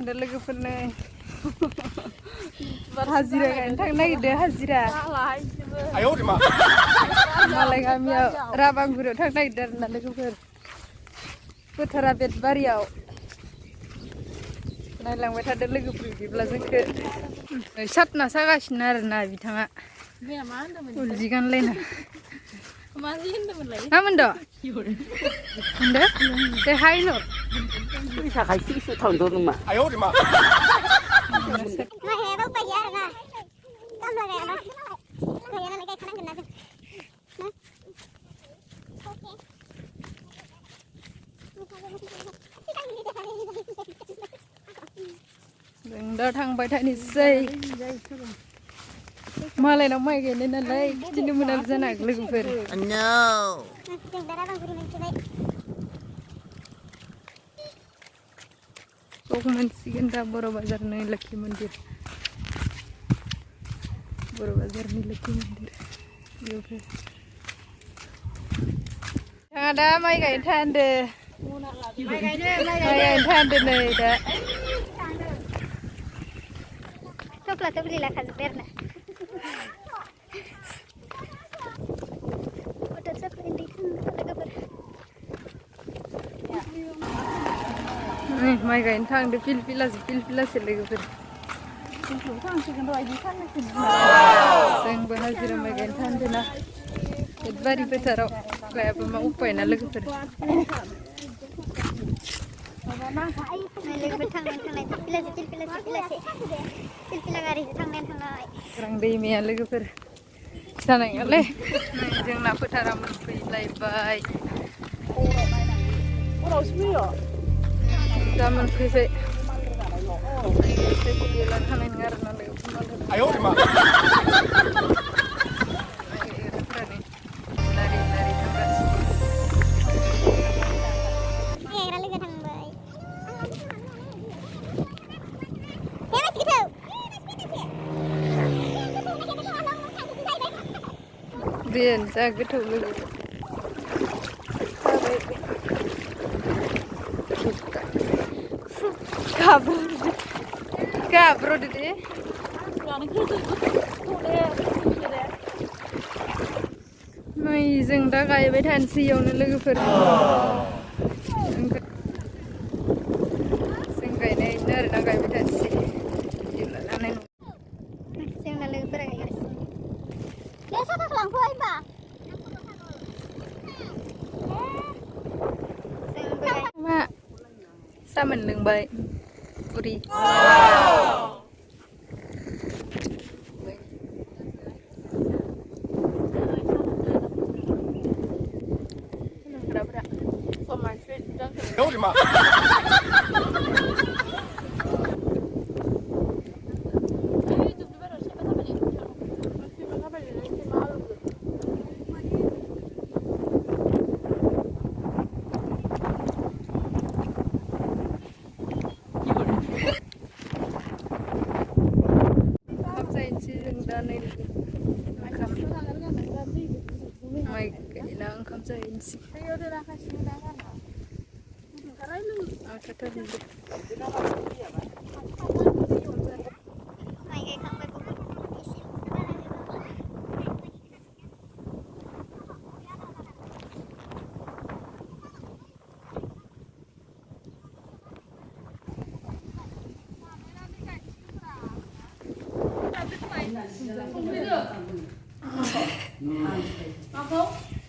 थांदो लोगोफोरनो हाजिरा गायनो थांनो नागिरदो हाजिरा मालाय गामियाव राबांगुरियाव थांनो नागिरदो आरोना लोगोफोर फोथारा बेदबारियाव नायलांबाय थादो लोगोफोर बिदिब्ला जोंखो सातना सागासिनो आरोना बिथाङा उलजि गानलायना मा मोनदो मोनदो दे हायनो फैसा खायसेसो थांदों नामा जों दा थांबाय थानोसै मालायनाव माइ गायनाय नालाय खिथिनो मोनाबो जानो हागौ लोगोफोर सक मोनसिगोन दा बर' बाजारनि लोखि मन्दिर बर' बाजारनि लोखि मन्दिर दा माइ गायनो थांदो माइ गायनो थांदो नै दा थफ्ला थफ्लि लाखाजोब्बाय आरोना माइ गायनो थांदो फिलफिलासो लोगोफोर जोंबो हाजिरा माइ गायनो थांदोना बेदबारि फोथाराव गायाबा मा उपाय ना लोगोफोर रां दैमाया लोगोफोर जानायालाय जोंना फोथारा मोनफैलायबाय दा मोनफैबाय थानाय नङा आरोना दैयानो जा गोथौ लोगो गाब्र'दो दे नै जों दा गायबाय थानोसै इयावनो लोगोफोर जों गायनायनो आरोना गायबाय थानोसै जानाय जोंना लोगोफोरा गायगासिनो बे साफाखौ लांफै होमबा मा सा मोनलोंबाय बुरि माइ गायना ओंखाम जाहैनोसै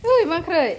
Ui, mang khởi.